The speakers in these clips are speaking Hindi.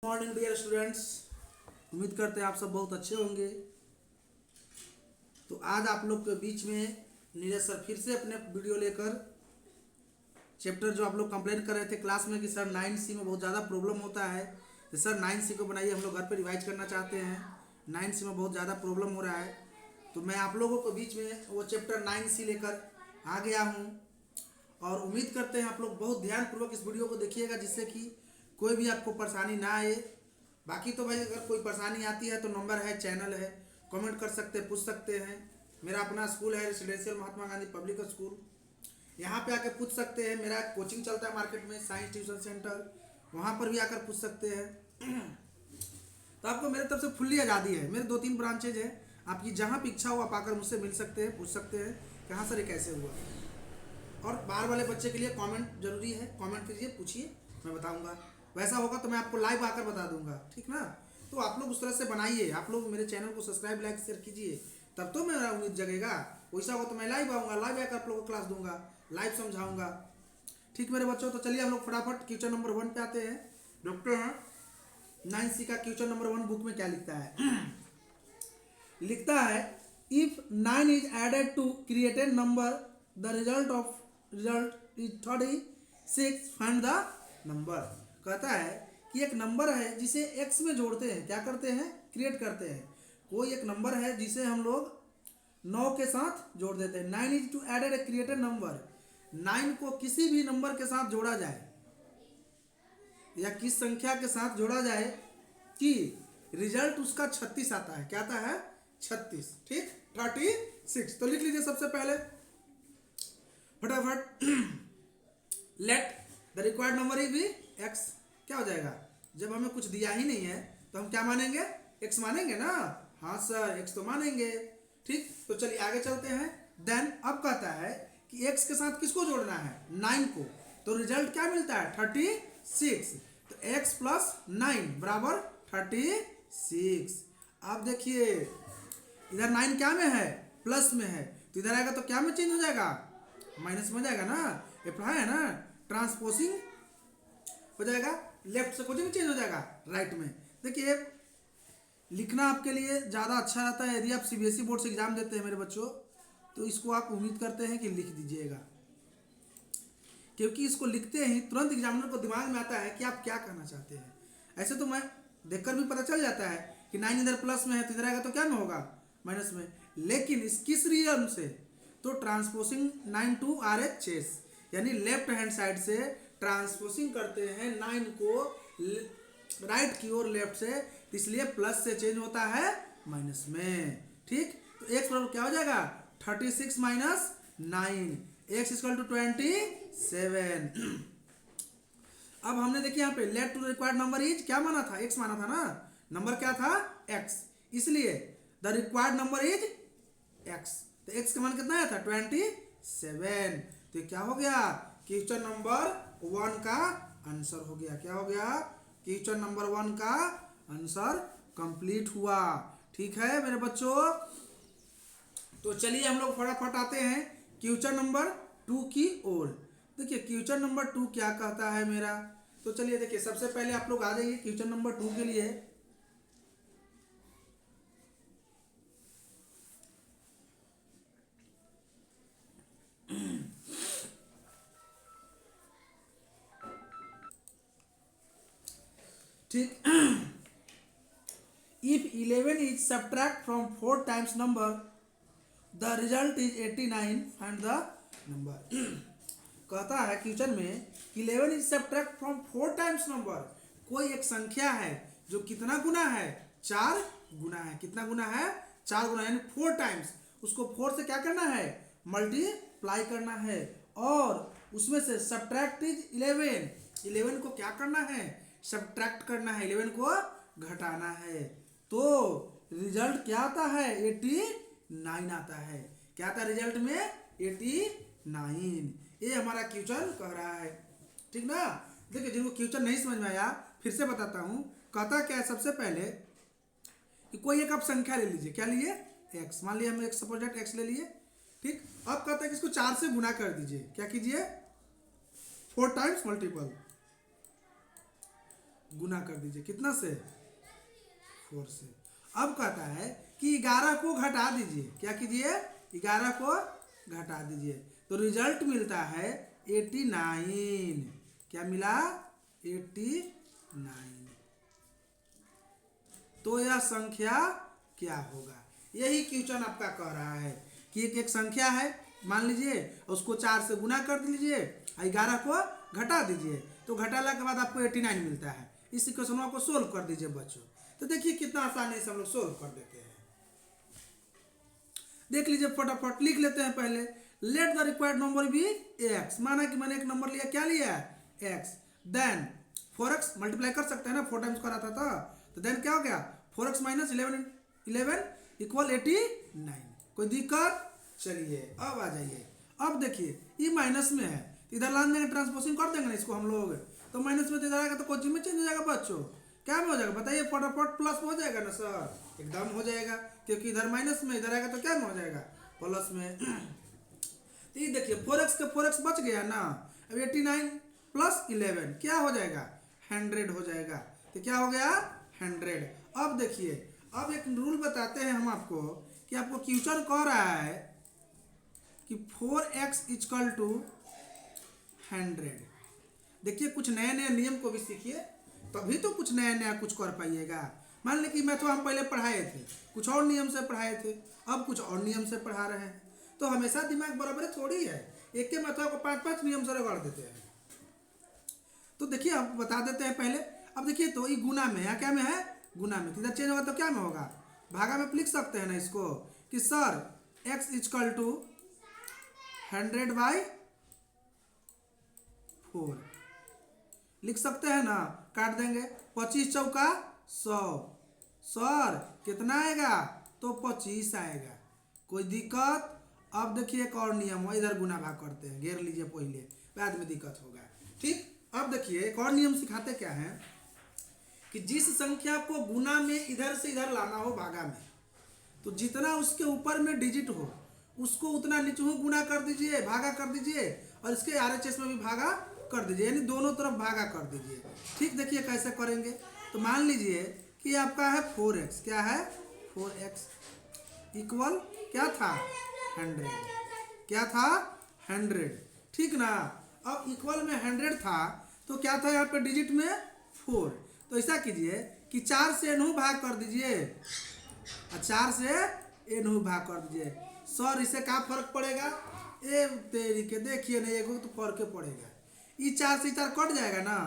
Morning dear students. उम्मीद करते हैं आप सब बहुत अच्छे होंगे। तो आज आप लोग के बीच में नीरज सर फिर से अपने वीडियो लेकर चैप्टर जो आप लोग कंप्लेंट कर रहे थे क्लास में कि सर 9C में बहुत ज़्यादा प्रॉब्लम होता है, तो सर 9C को बनाइए, हम लोग घर पे रिवाइज करना चाहते हैं। 9C में बहुत ज़्यादा प्रॉब्लम हो रहा है, तो मैं आप लोगों के बीच में वो चैप्टर 9C लेकर आ गया हूँ। और उम्मीद करते हैं आप लोग बहुत ध्यानपूर्वक इस वीडियो को देखिएगा, जिससे कि कोई भी आपको परेशानी ना आए। बाकी तो भाई अगर कोई परेशानी आती है तो नंबर है, चैनल है, कमेंट कर सकते हैं, पूछ सकते हैं। मेरा अपना स्कूल है residential Mahatma Gandhi public school, यहाँ पे आकर पूछ सकते हैं। मेरा कोचिंग चलता है मार्केट में, साइंस ट्यूशन सेंटर, वहाँ पर भी आकर पूछ सकते हैं। तो आपको मेरे तरफ से फुल्ली आज़ादी है। मेरे 2-3 ब्रांचेज हैं, आपकी जहाँ भी इच्छा हो आप आकर मुझसे मिल सकते हैं, पूछ सकते हैं कि हाँ सर ये कैसे हुआ। और बाहर वाले बच्चे के लिए कमेंट जरूरी है, कमेंट कीजिए, पूछिए, मैं बताऊंगा। वैसा होगा तो मैं आपको लाइव आकर बता दूंगा, ठीक ना। तो आप लोग उस तरह से बनाइए, आप लोग मेरे चैनल को सब्सक्राइब लाइक शेयर कीजिए, तब तो मेरा उम्मीद जगेगा। वैसा होगा तो मैं लाइव आऊँगा, लाइव आकर आप लोगों को क्लास दूंगा, लाइव समझाऊंगा। ठीक मेरे बच्चों, तो चलिए हम लोग फटाफट क्वेश्चन नंबर 1 पे आते हैं, देखते हैं 9C का क्वेश्चन नंबर 1 बुक में क्या लिखता है। लिखता है if 9 is added to create a number, the result is 36, find the number. कहता है कि एक नंबर है जिसे x में जोड़ते हैं, क्या करते हैं, क्रिएट करते हैं। कोई एक नंबर है जिसे हम लोग 9 के साथ जोड़ देते हैं। 9 is to added a created number, 9 को किसी भी नंबर के साथ जोड़ा जाए या किस संख्या के साथ जोड़ा जाए कि रिजल्ट उसका 36 आता है। क्या आता है, 36, ठीक, 36। तो लिख लीजिए सबसे पहले फटाफट। Let the required number is be x। क्या हो जाएगा, जब हमें कुछ दिया ही नहीं है तो हम क्या मानेंगे, x मानेंगे ना। हाँ सर x तो मानेंगे, ठीक। तो चलिए आगे चलते हैं। देन अब कहता है कि x के साथ किसको जोड़ना है, 9 को। तो रिजल्ट क्या मिलता है, 36। तो x प्लस 9 बराबर 36। अब देखिए इधर 9 क्या में है, प्लस में है, तो इधर आएगा तो क्या में चेंज हो जाएगा, माइनस में हो जाएगा ना। अप्लाई है ना, ट्रांसपोजिंग हो जाएगा, लेफ्ट से कुछ भी चेंज हो जाएगा राइट में। देखिए लिखना आपके लिए ज़्यादा अच्छा रहता है। यदि आप CBSE बोर्ड से एग्जाम देते हैं मेरे बच्चों, तो इसको आप उम्मीद करते हैं कि लिख दीजिएगा, क्योंकि इसको लिखते ही तुरंत एग्जामिनर को दिमाग में आता है कि आप क्या कहना चाहते हैं। ऐसे तो मैं देखकर भी पता चल जाता है कि 9 इधर प्लस में है तो इधर आएगा तो क्या में होगा, माइनस में। लेकिन इस किस रीजन से, तो ट्रांसपोजिंग 9 टू RHS, यानी लेफ्ट हैंड साइड से ट्रांसपोजिंग करते हैं 9 को राइट की ओर लेफ्ट से, इसलिए प्लस से चेंज होता है माइनस में, ठीक। तो x बराबर क्या हो जाएगा, 36 माइनस 9, x इक्वल टू 27। अब हमने देखिए यहाँ पे let to required number is क्या माना था, x माना था ना, नंबर क्या था x, इसलिए the required number is x। तो x का मान कितना आया था, 27। तो क्या हो गया, क्वेश्चन नंबर 1 का आंसर हो गया। क्या हो गया, क्वेश्चन नंबर 1 का आंसर कंप्लीट हुआ। ठीक है मेरे बच्चों, तो चलिए हम लोग फटाफट आते हैं क्वेश्चन नंबर 2 की ओर। देखिए क्वेश्चन नंबर 2 क्या कहता है मेरा, तो चलिए देखिए सबसे पहले आप लोग आ जाइए क्वेश्चन नंबर 2 के लिए। ठीक, if 11 is subtract from 4 times number, the result is 89, find the number। कहता है क्वेश्चन में 11 is subtract from 4 times number, कोई एक संख्या है जो कितना गुना है, 4 गुना है। कितना गुना है, 4 गुना, यानी 4 टाइम्स। उसको 4 से क्या करना है, मल्टीप्लाई करना है, और उसमें से सब्ट्रैक्ट इज 11 को क्या करना है, सब्ट्रैक्ट करना है, 11 को घटाना है। तो रिजल्ट क्या आता है, 89 आता है। क्या आता है रिजल्ट में, 89। ये हमारा क्वेश्चन कह रहा है, ठीक ना। देखिए जिनको क्वेश्चन नहीं समझ में आया फिर से बताता हूँ। कहता क्या है, सबसे पहले कि कोई एक आप संख्या ले लीजिए, क्या लिए, x। मान लिया हम एक सपोजेट x ले लिए, ठीक। अब कहता है कि इसको 4 से गुना कर दीजिए। क्या कीजिए, 4 टाइम्स मल्टीपल। गुना कर दीजिए, कितना से? 4 से। अब कहता है कि 11 को घटा दीजिए, क्या कीजिए? 11 को घटा दीजिए, तो रिजल्ट मिलता है 89। क्या मिला? 89। तो यह संख्या क्या होगा? यही क्वेश्चन आपका कह रहा है कि एक संख्या है, मान लीजिए, उसको 4 से गुना कर दीजिए, 11 को घटा दीजिए, तो घटाला के बाद आपको 89 मिलता है। इस क्वेश्चन को सोल्व कर दीजिए बच्चों। तो देखिए कितना आसानी से हम लोग सोल्व कर देते हैं। देख लीजिए, फटाफट लिख लेते हैं पहले। Let the required number be x, माना कि मैंने एक नंबर लिया, क्या लिया? एक्स। देन 4x मल्टीप्लाई कर सकते हैं ना, 4 टाइम्स करा था, तो देन क्या हो गया? 4x minus 11 equal 89। कोई दिक्कत? चलिए अब आ जाइए। अब देखिए ये माइनस में है, इधर लान देंगे, ट्रांसपोजिंग कर देंगे ना इसको हम लोग, तो माइनस में तो इधर आएगा तो कोचिंग में चेंज हो जाएगा बच्चों। क्या में हो जाएगा बताइए? फटाफट प्लस में हो जाएगा ना सर? एकदम हो जाएगा, क्योंकि इधर माइनस में, इधर आएगा तो क्या में हो जाएगा? प्लस में। तो ये देखिए 4x के 4x बच गया ना। अब 89 प्लस 11 क्या हो जाएगा? 100 हो जाएगा। तो क्या हो गया? 100। अब देखिए, अब एक रूल बताते हैं हम आपको कि आपको क्वेश्चन कह रहा है कि 4x इक्वल टू 100। देखिए कुछ नए नए नियम को भी सीखिए, तभी तो कुछ नया नया कुछ कर पाइएगा। मान लीजिए कि मैथ हम पहले पढ़ाए थे, कुछ और नियम से पढ़ाए थे, अब कुछ और नियम से पढ़ा रहे हैं, तो हमेशा दिमाग बराबर थोड़ी है, एक के मैथ को 5-5 नियम से रगड़ देते हैं। तो देखिए अब बता देते हैं पहले। अब देखिए तो ये गुना में, यहाँ क्या में है? गुना में। इधर चेंज होगा तो क्या में होगा? भागा में लिख सकते हैं ना इसको कि सर x इक्वल टू 100/4 लिख सकते हैं ना। काट देंगे, 25 चौका 100। सर कितना आएगा? तो 25 आएगा। कोई दिक्कत? अब देखिए एक और नियम है, इधर गुना भाग करते हैं, घेर लीजिए पहले, बाद में दिक्कत होगा। ठीक, अब देखिए एक और नियम सिखाते क्या है कि जिस संख्या को गुना में इधर से इधर लाना हो भागा में, तो जितना उसके ऊपर में डिजिट हो उसको उतना नीचे गुना कर दीजिए, भागा कर दीजिए, और इसके RHS में भी भागा कर दीजिए, यानी दोनों तरफ भागा कर दीजिए। ठीक, देखिए कैसे करेंगे। तो मान लीजिए कि आपका है 4x, क्या है? 4x इक्वल क्या था? 100। क्या था? 100। ठीक ना। अब इक्वल में 100 था, तो क्या था यहाँ पे डिजिट में? 4। तो ऐसा कीजिए कि 4 से एनहू भाग कर दीजिए, और 4 से एनहू भाग कर दीजिए। सर इससे क्या फर्क पड़ेगा? ए तेरी के देखिए नहीं, एगो तो फर्क पड़ेगा। ये 4 से 4 कट जाएगा ना,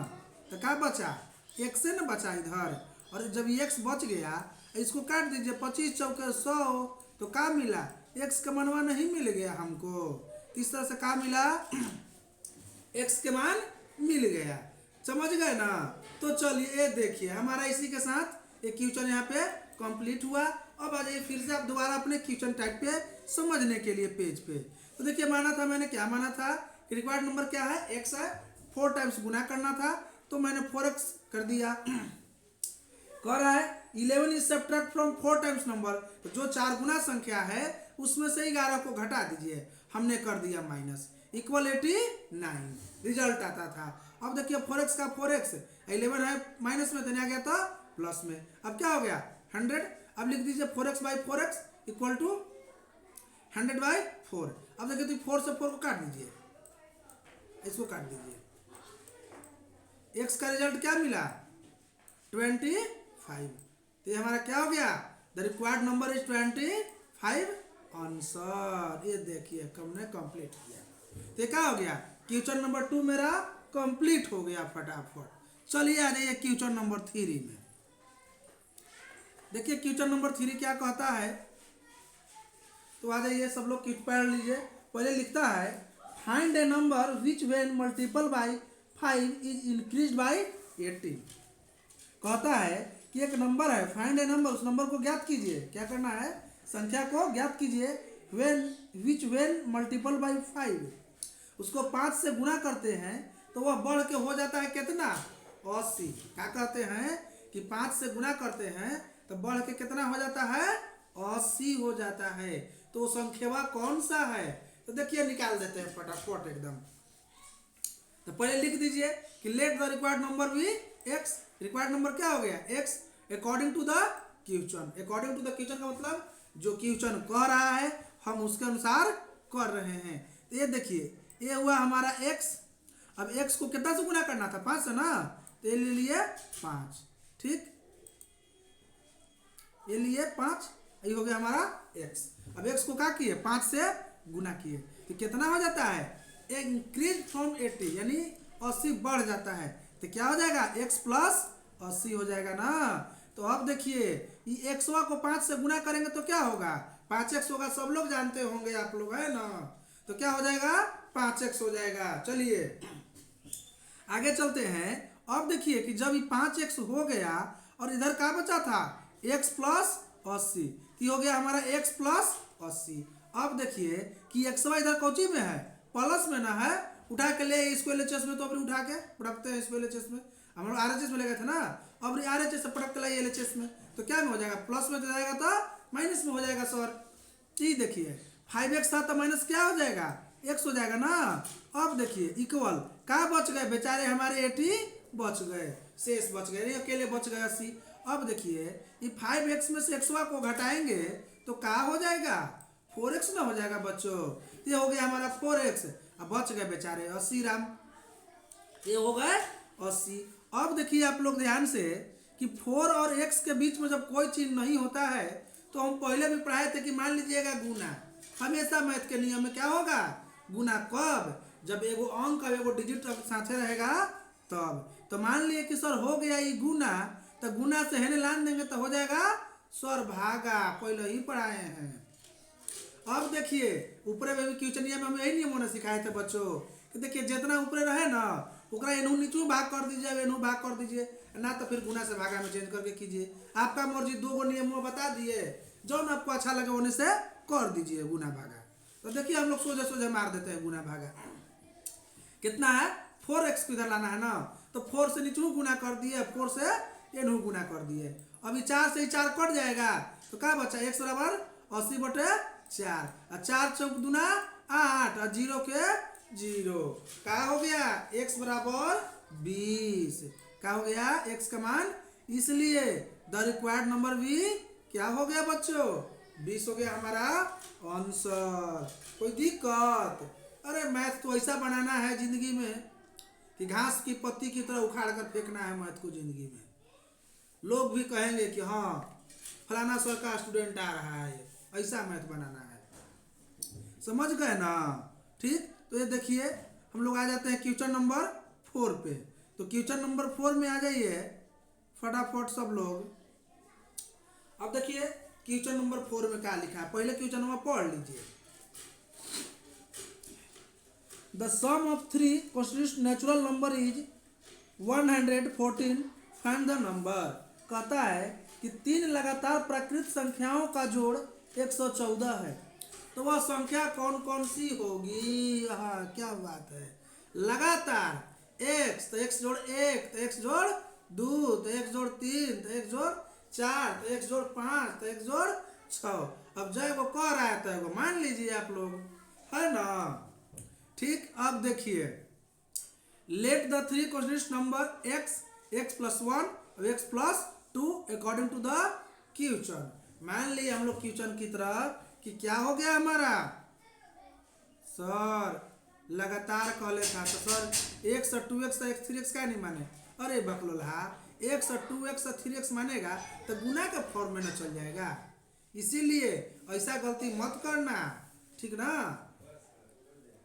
तो क्या बचा? x से ना बचा इधर, और जब ये x बच गया इसको काट दीजिए, 25 चौके 100, तो क्या मिला? x का मनवा नहीं मिल गया हमको, इस तरह से क्या मिला? x के मान मिल गया। समझ गए ना। तो चलिए ये देखिए हमारा इसी के साथ एक क्वेश्चन यहाँ पे कंप्लीट हुआ। अब आ जाइए फिर से आप दोबारा अपने क्वेश्चन टाइप पे समझने के लिए पेज पे। तो देखिए माना था, मैंने क्या माना था? रिक्वायर्ड नंबर क्या है? x है, 4 टाइम्स गुना करना था, तो मैंने 4x कर दिया। कह रहा है 11 is subtract from 4 times number, तो जो 4 गुना संख्या है उसमें से 11 को घटा दीजिए, हमने कर दिया माइनस, इक्वल 89 रिजल्ट आता था। अब देखिए 4x का 4x, 11 है माइनस में, देने आ गया था प्लस में। अब क्या हो गया? 100। अब लिख दीजिए 4x/4x इक्वल टू 100/4। अब देखिए तो 4 से 4 को काट दीजिए, इसको काट दीजिए, x का रिजल्ट क्या मिला? 25। तो ये हमारा क्या हो गया? The required number is 25 answer. ये देखिए हमने कंप्लीट किया। तो क्या हो गया? क्वेश्चन नंबर 2 मेरा कंप्लीट हो गया फटाफट। चलिए आ जाइए क्वेश्चन नंबर 3 में। देखिए क्वेश्चन नंबर 3 क्या कहता है, तो आ जाइए सब लोग किट पढ़ लीजिए। पहले लिखता है find A number which when multiple bye 5 is increased by 18। कहता है कि एक नंबर है, फाइंड ए नंबर, उस नंबर को ज्ञात कीजिए। क्या करना है? संख्या को ज्ञात कीजिए। व्हेन मल्टीपल बाय 5, उसको 5 से गुना करते हैं तो वह बढ़ के हो जाता है कितना? 80। क्या कहते हैं कि 5 से गुना करते हैं तो बढ़ के कितना हो जाता है? 80 हो जाता है। तो संख्या कौन सा है? तो देखिए निकाल देते हैं फटाफट एकदम। तो पहले लिख दीजिए कि let the required number be x required number क्या हो गया x according to the question. According to the question का मतलब जो क्वेश्चन कह रहा है हम उसके अनुसार कर रहे हैं। तो ये देखिए ये हुआ हमारा एक्स। अब एक्स को कितना से गुना करना था 5 से ना, तो ये ले लिए 5। ठीक, ये लिए 5, ये हो गया हमारा एक्स। अब एक्स को क्या किए 5 से गुना किए तो कितना हो जाता है इंक्रीज फ्रॉम 80 यानी 80 बढ़ जाता है। तो क्या हो जाएगा x प्लस 80 हो जाएगा ना। तो अब देखिए ये एक्सवा को 5 से गुना करेंगे तो क्या होगा 5x होगा, सब लोग जानते होंगे आप लोग है ना। तो क्या हो जाएगा 5x हो जाएगा। चलिए आगे चलते हैं। अब देखिए कि जब ये 5x हो गया और इधर क्या बचा था x प्लस 80, हो गया हमारा x प्लस 80। अब देखिए कि एक्सवा इधर कौची में है प्लस में ना है, उठा के ले इसको LHS में, तो अपने उठा के पटकते हैं इसको LHS में। हम लोग RHS में ले गए थे ना, अब RHS से पटक के लाइए LHS में, तो क्या में हो जाएगा प्लस में जाएगा तो माइनस में हो जाएगा सर। ये देखिए 5x था तो माइनस क्या हो जाएगा x हो जाएगा ना। अब देखिए इक्वल क्या बच गए बेचारे हमारे 80 बच गए, शेष बच गए, अकेले बच गए 80। अब देखिए ये 5x में से एक्सवा को घटाएंगे तो क्या हो जाएगा 4x ना हो जाएगा बच्चों। ये हो गया हमारा 4x। अब बच गए बेचारे 80 राम, ये हो गए 80। अब देखिए आप लोग ध्यान से कि 4 और x के बीच में जब कोई चीज नहीं होता है तो हम पहले भी पढ़ाए थे कि मान लीजिएगा गुना, हमेशा मैथ के नियम में क्या होगा गुना कब जब एगो अंक और एगो डिजिट साथे रहेगा तब। तो मान लिए कि सर हो गया ये गुना, तो गुना से हेने लान देंगे तो हो जाएगा सर भागा, पहले ही पढ़ाए हैं। अब देखिए ऊपरे में भी क्वेश्चनिया में हम यही नियम होना सिखाए थे बच्चों कि देखिए जितना ऊपरे रहे ना उकरा एनू नीचू भाग कर दीजिए, एनू भाग कर दीजिए, ना तो फिर गुना से भागा में चेंज करके कीजिए। आपका मर्जी, 2 गो नियम बता दिए, जो आपको अच्छा लगे उन्हें से कर दीजिए गुना भागा। तो देखिए हम लोग सोझे सोझे मार देते हैं गुना भागा। कितना है 4x को इधर लाना है ना, तो 4 से नीचू गुना कर दिए, 4 से एनू गुना कर दिए। अभी 4 से 4 कट जाएगा तो क्या बचा x बराबर 80/4, और 4 चौक दूना 8 और 0 के 0, क्या हो गया x बराबर 20। क्या हो गया x का मान, इसलिए द रिक्वायर्ड नंबर भी क्या हो गया बच्चों 20 हो गया हमारा आंसर। कोई दिक्कत? अरे मैथ तो ऐसा बनाना है जिंदगी में कि घास की पत्ती की तरह उखाड़ कर फेंकना है मैथ को जिंदगी में। लोग भी कहेंगे कि हाँ फलाना सर का स्टूडेंट आ रहा है, ऐसा मैथ बनाना है, समझ गए ना। ठीक, तो ये देखिए हम लोग आ जाते हैं क्वेश्चन नंबर 4 पे। तो क्वेश्चन नंबर 4 में आ जाइए फटाफट सब लोग। अब देखिए क्वेश्चन नंबर 4 में क्या लिखा है, पहले क्वेश्चन नंबर पढ़ लीजिए। The sum of 3 constitutes natural number is 114, find the number. कहता है कि 3 लगातार प्राकृत संख्याओं का जोड़ 114 है, तो वह संख्या कौन कौन सी होगी। हाँ क्या बात है, लगातार x तो x जोड़ 1 तो x जोड़ 2 तो x जोड़ 3 तो x जोड़ 4 तो x जोड़ 5 तो x जोड़ 6। अब जय को कह रहा है तो मान लीजिए आप लोग, है ना। ठीक, अब देखिए let the 3 constituent number x plus 1 और x plus 2 according to the question. मान लिए हम लोग क्वेश्चन की तरफ कि क्या हो गया हमारा सर लगातार कहले था, तो सर x और 2x और 3x क्या नहीं माने। अरे बकलोल्हा x और 2x और 3x मानेगा तो गुना के फॉर्म में न चल जाएगा, इसीलिए ऐसा गलती मत करना, ठीक ना।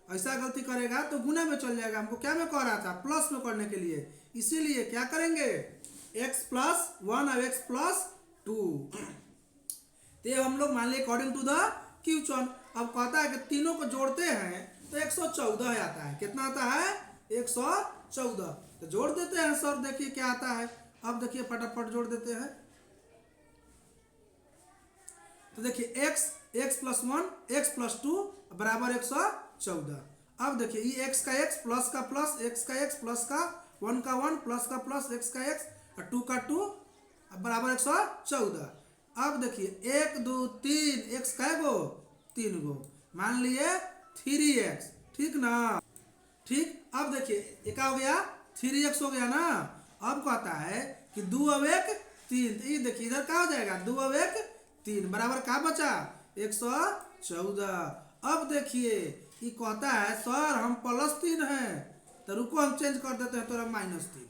ऐसा गलती करेगा तो गुना में चल जाएगा। हमको क्या में कह रहा था प्लस में करने के लिए, इसीलिए क्या करेंगे x प्लस 1 और x प्लस 2। तो हम लोग मान लिये अकॉर्डिंग टू द क्वेश्चन। अब कहता है कि तीनों को जोड़ते हैं तो 114 आता है। कितना आता है 114। तो जोड़ देते हैं सर, देखिए क्या आता है। अब देखिए फटाफट जोड़ देते हैं। तो देखिए x प्लस 1 x प्लस 2 बराबर 114। अब देखिए ये x का x प्लस का प्लस, x का x प्लस का 1 का 1 प्लस का प्लस, x का x और 2 का 2 बराबर 114। अब देखिए 1 2 3 x का गो 3 गो, मान लिए 3x, ठीक ना। ठीक, अब देखिए एक हो गया 3x हो गया ना। अब कहता है कि 2 अब 1 3, तो ये देखिए इधर क्या हो जाएगा, 2 अब 1 3 बराबर क्या बचा 114। अब देखिए ये कहता है सर हम +3 हैं, तो रुको हम चेंज कर देते हैं, तो -3।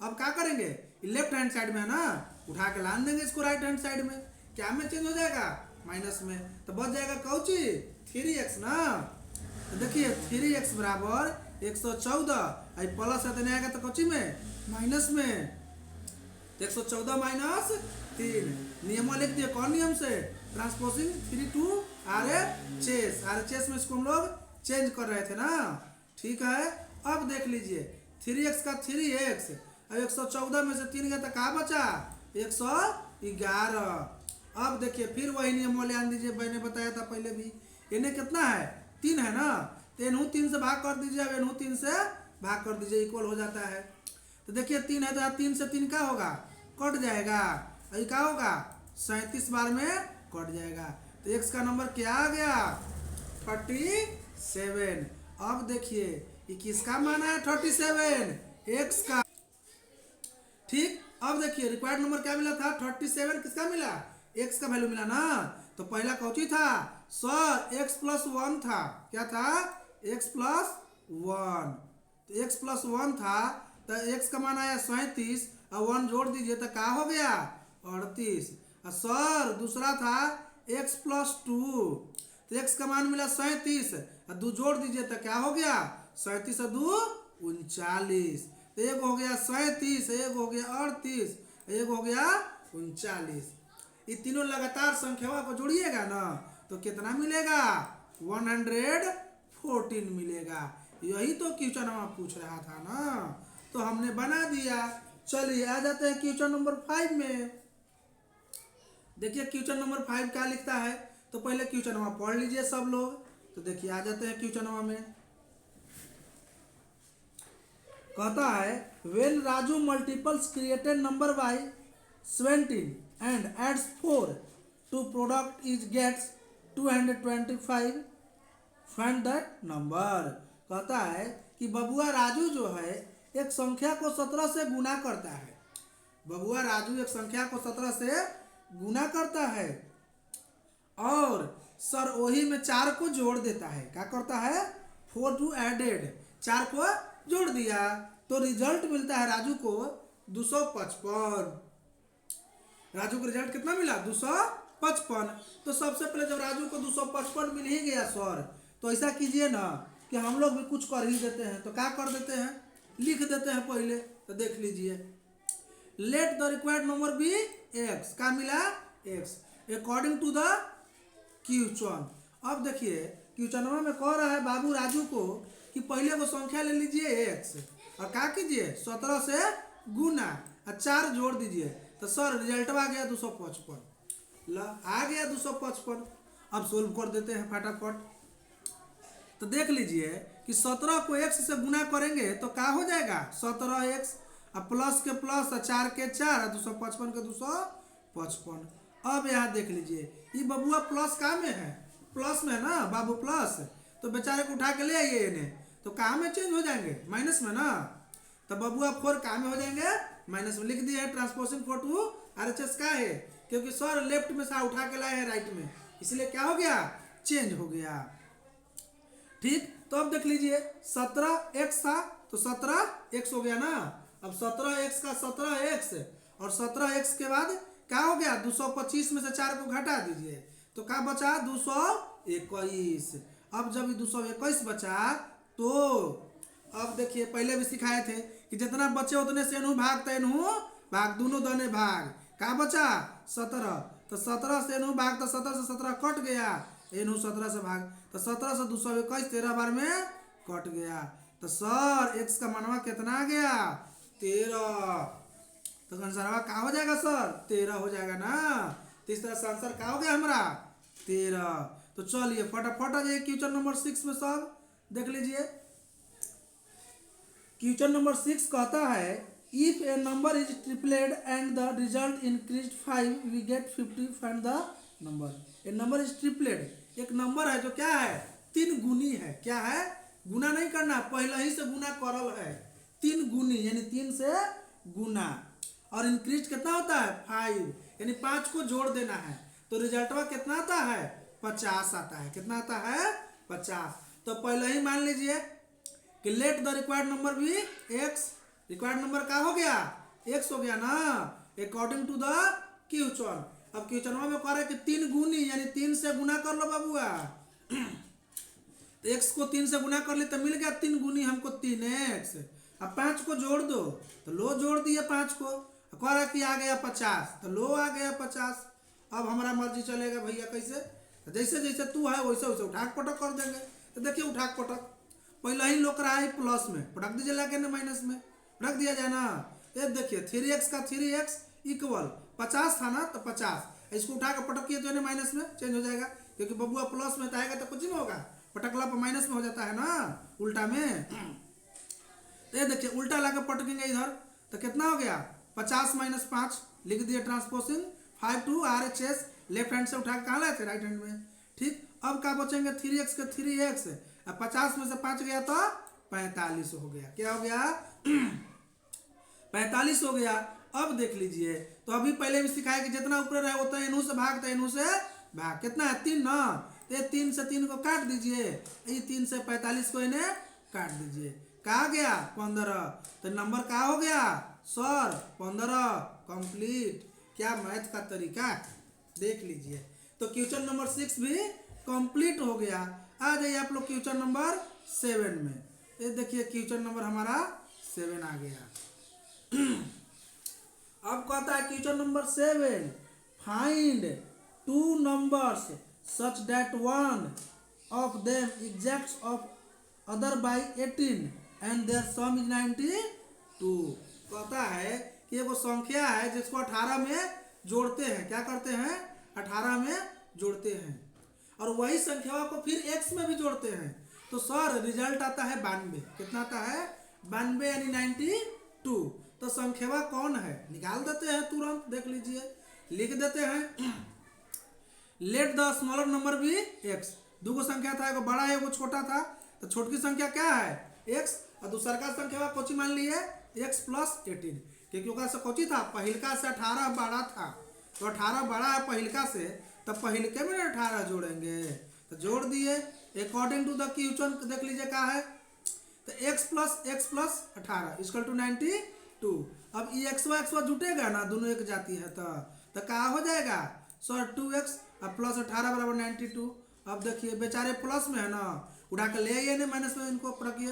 अब क्या करेंगे, लेफ्ट हैंड साइड में है ना, उठा के लान देंगे इसको राइट हैंड साइड में, क्या में चेंज हो जाएगा माइनस में, तो बच जाएगा कौची 3x ना। तो देखिए 3x बराबर 114, आई प्लस है आएगा तो कौची में माइनस में, 114 माइनस 3। नियम लिख दिए, कौन नियम से, ट्रांसपोजिंग 3 to RHS में इसको हम लोग चेंज कर रहे थे ना, ठीक है। अब देख लीजिए 3x का 3x, अब 114 में से 3 गया तो कहाँ बचा 111। अब देखिए फिर वही नियम ध्यान दीजिए, मैंने बताया था पहले भी, इन्हें कितना है 3 है ना, तो इन्हू 3 से भाग कर दीजिए, अब इन्हू 3 से भाग कर दीजिए, इक्वल हो जाता है। तो देखिए 3 है तो 3 से 3 क्या होगा कट जाएगा, अभी क्या होगा 37 बार में कट जाएगा, तो x का नंबर क्या आ गया 37। अब देखिए ये किसका मान है 37, x का, ठीक। अब देखिए रिक्वायर्ड नंबर क्या मिला था 37, किसका मिला x का वैल्यू मिला ना, तो पहला कौची था सर x+1 था, क्या था x+1, तो x+1 था, तो x का मान आया 37 और 1 जोड़ दीजिए तो क्या हो गया 38। और सर दूसरा था x+2, तो x का मान मिला 37 और 2 जोड़ दीजिए तो क्या हो गया 37 और 2 39, तो एक हो गया 37, एक हो गया 38, एक हो गया 39। ये तीनों लगातार संख्याओं को जोड़िएगा ना तो कितना मिलेगा 114 मिलेगा। यही तो क्वेश्चन हम पूछ रहा था ना, तो हमने बना दिया। चलिए आ जाते हैं क्वेश्चन नंबर 5 में। देखिए क्वेश्चन नंबर 5 क्या लिखता है, तो पहले क्वेश्चन नंबर पढ़ लीजिए सब लोग। तो देखिए आ जाते हैं क्वेश्चन नंबर में, कहता है when Raju multiples created number by 17 and adds 4 to product is gets 225, find that number। कहता है कि बबुआ राजू जो है एक संख्या को 17 से गुना करता है, बबुआ राजू एक संख्या को 17 से गुना करता है और सर वही में 4 को जोड़ देता है, क्या करता है 4 टू एडेड, 4 को जोड़ दिया तो रिजल्ट मिलता है राजू को 255। राजू को रिजल्ट कितना मिला 255। तो सबसे पहले जब राजू को 255 मिल ही गया सर, तो ऐसा कीजिए ना कि हम लोग भी कुछ कर ही देते हैं, तो क्या कर देते हैं लिख देते हैं पहले। तो देख लीजिए let the required number be x, क्या मिला x according to the question. अब देखिए क्वेश्चन में कह रहा है बाबू राजू को कि पहले वो संख्या ले लीजिए x और क्या कीजिए 17 से गुना और 4 जोड़ दीजिए, तो सर रिजल्ट आ गया 255। ला आ गया 255। अब सोल्व कर देते हैं फटाफट। तो देख लीजिए कि 17 को x से गुना करेंगे तो क्या हो जाएगा 17x और प्लस के प्लस और 4 के 4 और 255 के 255। अब यहाँ देख लीजिए ये बबुआ प्लस का में है, प्लस में ना बाबू प्लस, तो बेचारे को उठा के ले आइए इन्हें, तो कहाँ में चेंज हो जाएंगे माइनस में ना, तो बबुआ 4 कहाँ में हो जाएंगे माइनस में। लिख दिया है ट्रांसपोजिंग 4 टू RHS का है, क्योंकि सर लेफ्ट में से उठा के लाए हैं राइट में, इसलिए क्या हो गया चेंज हो गया, ठीक। तो अब देख लीजिए 17x था तो 17x हो गया ना, अब 17x का 17x और 17x के बाद क्या हो गया 225 में से 4 को घटा दीजिए तो क्या बचा 221। अब जब 221 बचा तो अब देखिए पहले भी सिखाए थे कि जितना बचे उतने से इनहू भाग तो इनहू भाग, दोनों दने भाग, क्या बचा 17, तो 17 से इनहू भाग तो 17 से 17 कट गया, इनहू 17 से भाग तो 17 से 221 13 बार में कट गया, तो सर x का मानवा कितना आ गया 13, तो आंसर क्या हो जाएगा सर 13 हो जाएगा ना। तो इस तरह से आंसर क्या हो गया हमारा 13। तो चलिए फटाफट आ जाइए क्वेश्चन नंबर 6 में सब देख लीजिए। क्वेश्चन नंबर 6 कहता है if a number is tripled and the result increase 5 we get 50, find the number. A number is tripled, एक नंबर है जो क्या है 3 गुनी है, क्या है गुना नहीं करना, पहले ही से गुना करल है, 3 गुनी यानी 3 से गुना, और इंक्रीज कितना होता है 5, यानी 5 को जोड़ देना है। तो रिजल्टवा कितना आता है 50 आता है। कितना आता है 50। तो पहले ही मान लीजिए कि लेट द रिक्वायर्ड नंबर भी एक्स। रिक्वायर्ड नंबर क्या हो गया एक्स हो गया ना, अकॉर्डिंग टू द क्वेश्चन। अब क्वेश्चनवा में कह रहा है कि 3 गुनी यानी 3 से गुना कर लो बाबूआ। तो एक्स को 3 से गुना कर ली तो मिल गया 3 गुनी हमको 3x। अब 5 को जोड़ दो तो लो जोड़ दिए 5 को, कह रहा कि आ गया 50 तो लो आ गया 50। अब हमारा मर्जी चलेगा भैया कैसे, तो जैसे जैसे तू है वैसे वैसे उठाक पटक कर देंगे। तो देखिए उठाक पटक पहले ही लोग रहा है प्लस में, पटक दीजिए लाके ना माइनस में, पटक दिया जाए ना। ये देखिए 3x का 3x इक्वल 50 था ना, तो 50 इसको उठा कर पटकिए तो माइनस में चेंज हो जाएगा, क्योंकि बबुआ प्लस में तो आएगा तो कुछ नहीं होगा, पटकला पर माइनस में हो जाता है ना उल्टा में। तो ये देखिए उल्टा ला कर पटकेंगे इधर तो कितना हो गया 50 - 5 लिख दिए transposing 5 to RHS, left hand से उठा के कहाँ लाए थे राइट हैंड में। ठीक, अब क्या बचेंगे 3x के 3x, अब 50 में से 5 गया तो 45 हो गया। क्या हो गया 45 हो गया। अब देख लीजिए तो अभी पहले भी सिखाया कि जितना ऊपर रहे उतना इनू से भाग, तो इनू से भाग कितना है 3 ना, तो 3 से 3 को काट दीजिए, ये 3 से 45 को इन्हें काट दीजिए, कहा गया 15। तो नंबर क्या हो गया सर 15 कंप्लीट। क्या मैथ का तरीका देख लीजिए। तो क्वेश्चन नंबर 6 भी कंप्लीट हो गया। आ जाइए आप लोग क्वेश्चन नंबर 7 में। ये देखिए क्वेश्चन नंबर हमारा 7 आ गया। अब कहता है question number 7, find 2 numbers such that one of them exacts of other by 18 and their sum is 92। कहता है कि वो संख्या है जिसको 18 में जोड़ते हैं, क्या करते हैं 18 में जोड़ते हैं, और वही संख्या को फिर x में भी जोड़ते हैं। तो सर रिजल्ट आता है 92। कितना आता है 92 यानी 92। तो संख्या कौन है निकाल देते हैं तुरंत, देख लीजिए लिख देते हैं लेट द स्मॉलर नंबर भी x। दो संख्या था, एगो बड़ा है एगो छोटा था, तो छोटी संख्या क्या है x, और दूसरा का संख्या कोची मान लिए x + 18, क्योंकि ओकरा से कोची था पहिलका से 18 बड़ा था, तो 18 बड़ा है पहिलका से, तो पहिलके में 18 जोड़ेंगे, तो जोड़ दिए अकॉर्डिंग टू द क्वेश्चन। देख लीजिए क्या है, तो x + 18 = 92। अब ये x जुटेगा ना, दोनों एक जाती है तो क्या हो जाएगा सर 2x + 18 = 92। अब देखिए बेचारे प्लस में है ना, उठा के ले आइए ना माइनस में, इनको रखिए।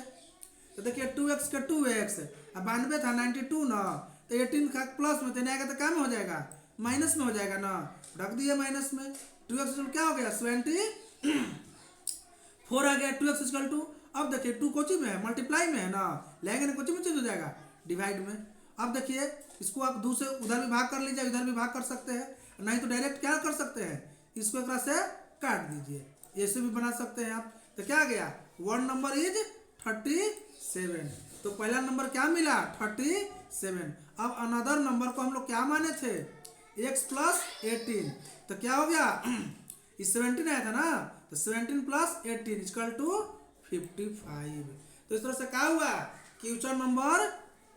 तो देखिए 2x के 2x, अब 92 था 92 ना, तो 18 का प्लस में देने आएगा तो क्या में हो जाएगा माइनस में हो जाएगा ना, रख दिए माइनस में। 2x क्या हो गया 74 आ गया 2x = 2। अब देखिए 2 कोची में है मल्टीप्लाई में है ना, लेंगे ना कोची में चेंज हो जाएगा डिवाइड में। अब देखिए इसको आप 2 से उधर भी भाग कर लीजिए, इधर भी भाग कर सकते हैं, नहीं तो डायरेक्ट क्या कर सकते हैं इसको एक से काट दीजिए, ऐसे भी बना सकते हैं आप। तो क्या गया 1 नंबर इज 37। तो पहला नंबर क्या मिला 37। अब अनदर नंबर को हम लोग क्या माने थे x + 18, तो क्या हो गया इस 17 आया था ना, तो 17 + 18 = 55। तो इस तरह से क्या हुआ क्वेश्चन नंबर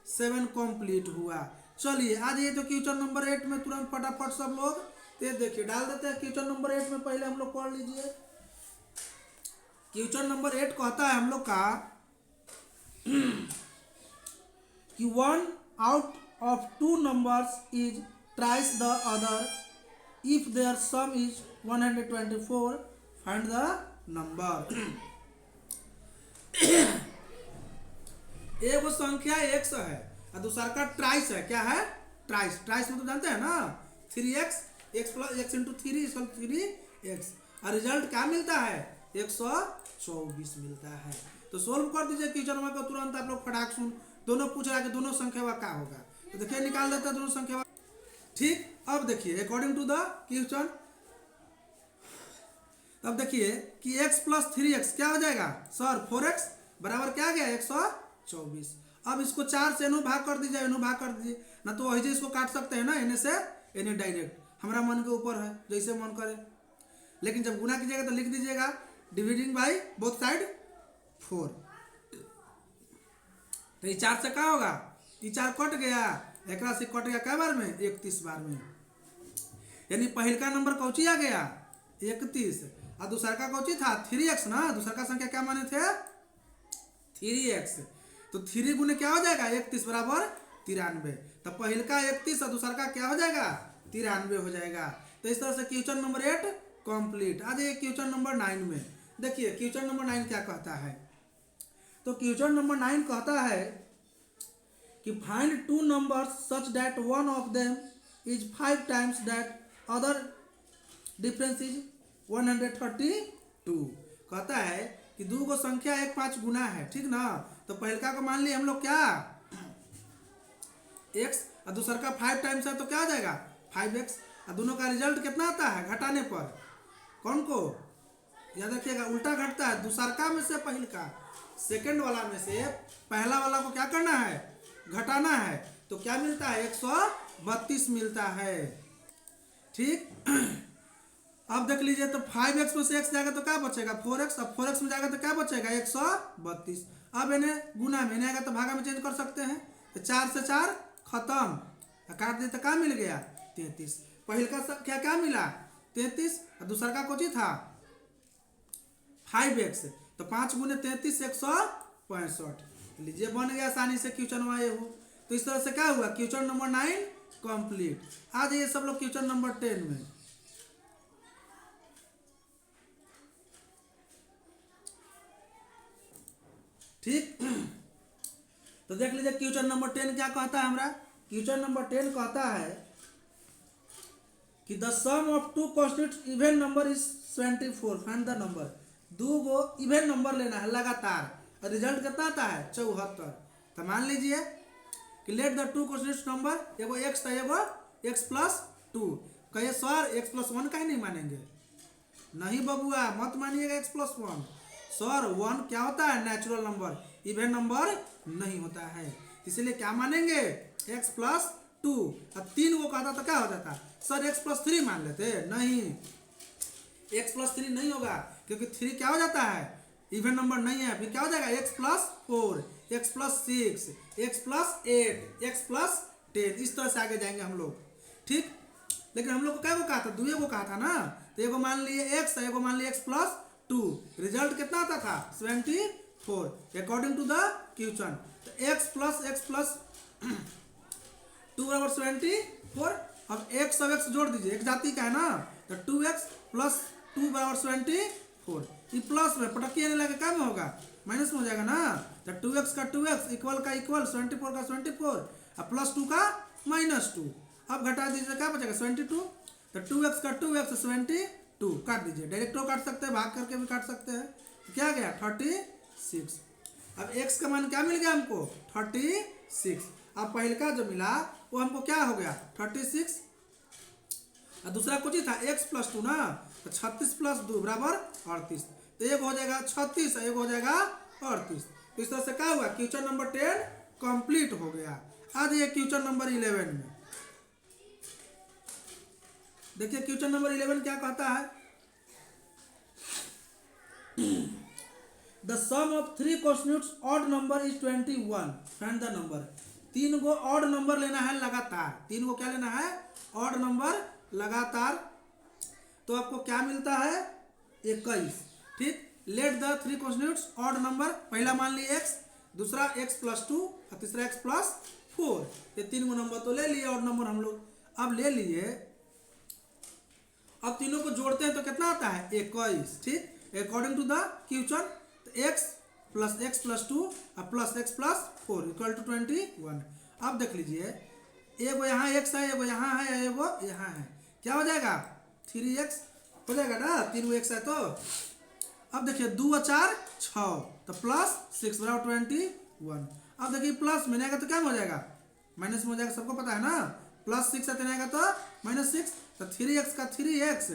7 कंप्लीट हुआ। चलिए आ जाइए तो क्वेश्चन नंबर 8 में तुरंत फटाफट सब लोग ये देखिए डाल देते हैं। क्वेश्चन नंबर 8 में पहले हम लोग पढ़ लीजिए। क्वेश्चन नंबर 8 कहता है हम लोग का कि 1 out of 2 numbers is twice the other if their sum is 124, find the number। एगो संख्या x है और दूसरा का ट्राइस है। क्या है ट्राइस, ट्राइस मतलब जानते हैं ना 3x, x + x × 3 = 3x, और रिजल्ट क्या मिलता है 124 मिलता है। तो सोल्व कर दीजिए क्वेश्चन को तुरंत आप लोग फटाक सुन। दोनों पूछ रहा है कि दोनों संख्या क्या होगा, तो देखिए निकाल देता है दोनों संख्या। ठीक, अब देखिए अकॉर्डिंग टू द क्वेश्चन, अब देखिए कि x + 3x क्या हो जाएगा सर 4x बराबर क्या गया 124। अब इसको 4 से इन्हों भाग कर दीजिए, इन्हों भाग कर दीजिए ना, तो वही इसको काट सकते हैं ना इन्हें से इन्हें डायरेक्ट, हमारा मन के ऊपर है जैसे मन करे। लेकिन जब गुना कीजिएगा तो लिख दीजिएगा डिवाइडिंग बाई बोथ साइड 4। तो ये 4 से क्या होगा ये 4 कट गया, एक से कट गया कै बार में 31 बार में, यानी पहल का नंबर कौची आ गया 31 और दूसरा का कौची था 3x ना, दूसरा का संख्या क्या माने थे 3x, तो 3 गुने क्या हो जाएगा 31 बराबर 93, तो पहल का 31 और दूसरा का क्या हो जाएगा 93 हो जाएगा। तो इस तरह से क्वेश्चन नंबर 8 कंप्लीट। आ जाइए क्वेश्चन नंबर 9 में। देखिए क्वेश्चन नंबर 9 क्या कहता है, तो क्वेश्चन नंबर 9 कहता है कि find two numbers such that one of them is 5 times that other difference is 132। कहता है कि दो गो संख्या 5 गुना है, ठीक ना, तो पहलका को मान लिए हम लोग क्या x और दूसरा का 5 टाइम्स है तो क्या आ जाएगा 5x, और दोनों का रिजल्ट कितना आता है घटाने पर, कौन को याद रखिएगा उल्टा घटता है, दूसरा का में से पहल का सेकंड वाला में से पहला वाला को क्या करना है घटाना है, तो क्या मिलता है 132 मिलता है, ठीक। अब देख लीजिए तो 5x में से x जाएगा तो क्या बचेगा 4x, अब 4x में जाएगा तो क्या बचेगा 132। अब इन्हें गुना में इन्हें आएगा तो भागा में चेंज कर सकते हैं, तो 4 से 4 खत्म, काट दिए तो क्या मिल गया 33। पहल का संख्या क्या मिला 33 और दूसरा का कोची था 5x, तो 5 गुने 33 165। लीजिए बन गया आसानी से क्वेश्चन वाई हो। तो इस तरह से क्या हुआ क्वेश्चन नंबर 9 कंप्लीट। आ जाइए सब लोग क्वेश्चन नंबर 10 में। ठीक, तो देख लीजिए क्वेश्चन नंबर 10 क्या कहता है हमारा। क्वेश्चन नंबर 10 कहता है कि the sum of two constitute even number is 24, find the number. दो गो इवन नंबर लेना है लगातार और रिजल्ट कितना आता है 74। तो मान लीजिए कि let the two constitute number, एगो x था एगो x+2। कहिए सर x+1 कहीं नहीं मानेंगे, नहीं बबुआ मत मानिएगा x+1। सर 1 क्या होता है नेचुरल नंबर, इवन नंबर नहीं होता है, इसलिए क्या मानेंगे x+2। अब 3 को कहता तो क्या हो जाता सर x+3 मान लेते, नहीं x+3 नहीं होगा क्योंकि 3 क्या हो जाता है इवन नंबर नहीं है, फिर क्या हो जाएगा x+4 x+6 x+8 x+10, इस तरह से आगे जाएंगे हम लोग, ठीक। लेकिन हम लोग को क्या को कहा था 2 को कहा था ना, तो एगो मान लिए x एगो मान लिए x+2, रिजल्ट कितना आता था 74 अकॉर्डिंग टू द क्वेश्चन। तो x+2 बराबर 74। अब x सब x जोड़ दीजिए, एक जाति का है ना, तो 2x+2 बराबर 74। ये प्लस में पटकी आने लगे क्या में होगा माइनस में हो जाएगा ना, तो 2x का 2x इक्वल का इक्वल 74 का 74 और +2 का -2। अब घटा दीजिए क्या बचेगा 72, तो 2x का 2x 72 काट दीजिए, डायरेक्ट काट सकते हैं भाग करके भी काट सकते हैं, तो क्या गया 36। अब x का मान क्या मिल गया हमको 36। अब पहले का जो मिला वो हमको क्या हो गया 36 और दूसरा कुछ ही था x+2 ना, तो 36 + 2 बराबर 38। तो एक हो जाएगा 36 एक हो जाएगा 38। तो इस तरह से क्या हुआ क्वेश्चन नंबर 10 कंप्लीट हो गया। आ जाइए क्वेश्चन नंबर 11 में। देखिए क्वेश्चन नंबर 11 क्या कहता है, the sum of 3 constitutes odd number is 21, find the number. 3 को ऑड नंबर लेना है लगातार, 3 को क्या लेना है ऑड नंबर लगातार, तो आपको क्या मिलता है 21, ठीक। Late the 3 constitutes odd number, पहला मान लिए x, दूसरा x+2 और तीसरा x+4, ये 3 नंबर तो ले लिए ऑड नंबर हम लोग। अब ले लिए, अब तीनों को जोड़ते हैं तो कितना आता है 21, ठीक अकॉर्डिंग टू द क्वेश्चन। तो x + x+2 और +x+4 = 21। अब देख लीजिए एगो यहाँ x है एगो यहाँ है एगो यहाँ है, क्या हो जाएगा 3x हो जाएगा ना, 3 x है। तो अब देखिए 2 और 4 6, तो +6 बराबर 21। अब देखिए प्लस में आएगा तो क्या हो जाएगा माइनस में हो जाएगा, सबको पता है ना, +6 से आएगा तो -6, तो 3x का 3x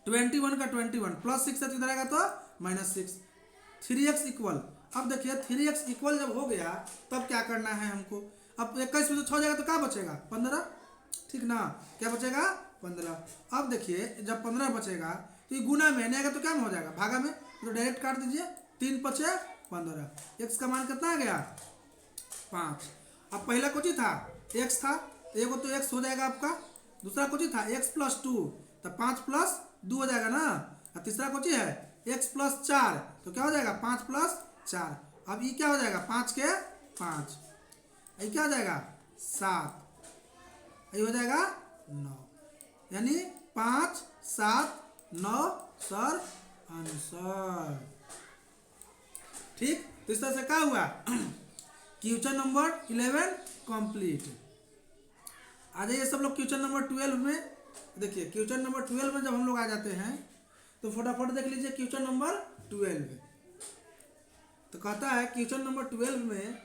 21 का 21 +6 से इधर आएगा तो -6 3x इक्वल। अब देखिए 3x इक्वल जब हो गया तब क्या करना है हमको, अब 21 में से 6 जाएगा तो क्या बचेगा 15, ठीक ना, क्या बचेगा 15। अब देखिए जब 15 बचेगा तो ये गुना में नहीं आएगा तो क्या में हो जाएगा भागा में, तो डायरेक्ट काट दीजिए 3 × 5 = 15। x का मान कितना आ गया 5। अब पहला कुछ ही था x था, तो एगो तो x हो जाएगा आपका, दूसरा कुछ ही था x प्लस 2, तो 5 प्लस 2 हो जाएगा ना, और तीसरा कुछ ही है x प्लस 4, तो क्या हो जाएगा 5 प्लस 4। अब ये क्या हो जाएगा 5 के 5, ये क्या हो जाएगा 7, ये हो जाएगा 9, यानी 5 7 9 सर आंसर। ठीक, तो इस तरह से क्या हुआ क्वेश्चन नंबर 11 कंप्लीट। आ जाइए सब लोग क्वेश्चन नंबर 12 में। देखिए क्वेश्चन नंबर 12 में जब हम लोग आ जाते हैं तो फटाफट देख लीजिए क्वेश्चन नंबर 12। तो कहता है क्वेश्चन नंबर 12 में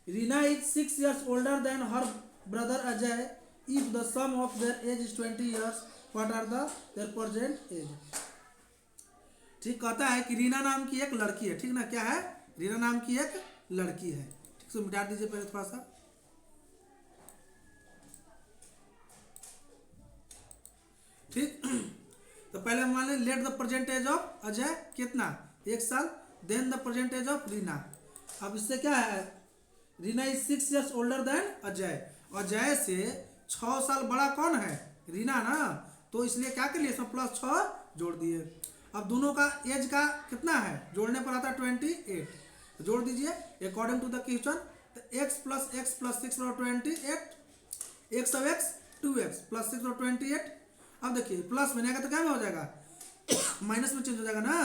Reena is 6 years older than her brother Ajay. If the sum of their age is 20 years, what are their present age? ठीक, कहता है कि रीना नाम की एक लड़की है, ठीक ना, क्या है रीना नाम की एक लड़की है। ठीक से मिटा दीजिए पहले थोड़ा सा। ठीक तो पहले हम मान लें let the present age of Ajay कितना 1 साल, then the present age of Reena. अब इससे क्या है Reena is 6 years older than Ajay, Ajay से 6 साल बड़ा कौन है रीना ना, तो इसलिए क्या कर लिए इसमें प्लस 6 जोड़ दिए। अब दोनों का एज का कितना है जोड़ने पर आता है 28, तो जोड़ दीजिए अकॉर्डिंग टू द क्वेश्चन। तो x प्लस 6 और 28, x of x 2x plus 6 और 28। अब देखिए प्लस में आएगा तो क्या में हो जाएगा माइनस में चेंज हो जाएगा ना,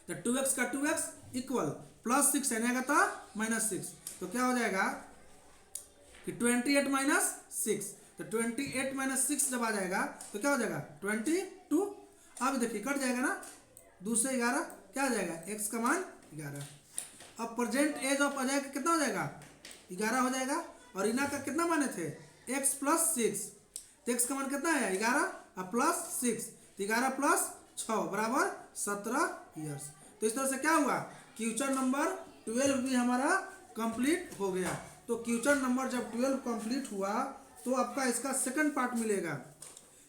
तो 2x का 2x इक्वल प्लस 6 आएगा तो माइनस 6, तो क्या हो जाएगा कि 28 माइनस 6, तो 28 माइनस 6 जब आ जाएगा तो क्या हो जाएगा 22। अब देखिए कट जाएगा ना, 2 से 11 क्या हो जाएगा x का मान 11। अब प्रेजेंट एज ऑफ अजय का कितना हो जाएगा 11 हो जाएगा, और रीना का कितना माने थे x प्लस 6, तो x का मान कितना है 11 और प्लस 6, तो 11 प्लस 6 बराबर 17 ईयर्स। तो इस तरह से क्या हुआ क्वेश्चन नंबर 12 भी हमारा कंप्लीट हो गया। तो क्वेश्चन नंबर जब 12 कंप्लीट हुआ तो आपका इसका सेकंड पार्ट मिलेगा,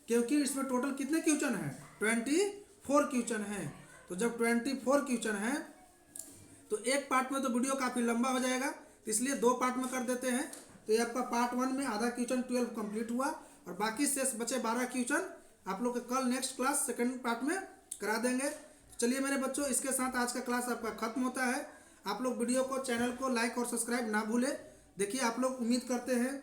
क्योंकि इसमें टोटल कितने क्वेश्चन हैं 24 क्वेश्चन हैं। तो जब 24 क्वेश्चन हैं तो एक पार्ट में तो वीडियो काफ़ी लंबा हो जाएगा, तो इसलिए 2 पार्ट में कर देते हैं। तो ये आपका पार्ट 1 में आधा क्वेश्चन 12 कंप्लीट हुआ, और बाकी शेष बचे 12 क्वेश्चन आप लोग के कल नेक्स्ट क्लास सेकंड पार्ट में करा देंगे। चलिए मेरे बच्चों, इसके साथ आज का क्लास आपका खत्म होता है। आप लोग वीडियो को चैनल को लाइक और सब्सक्राइब ना भूलें। देखिए आप लोग उम्मीद करते हैं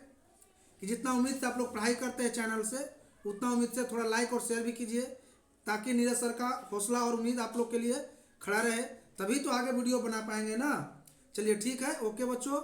कि जितना उम्मीद से आप लोग पढ़ाई करते हैं चैनल से, उतना उम्मीद से थोड़ा लाइक और शेयर भी कीजिए, ताकि नीरज सर का हौसला और उम्मीद आप लोग के लिए खड़ा रहे, तभी तो आगे वीडियो बना पाएंगे ना। चलिए ठीक है, ओके बच्चों।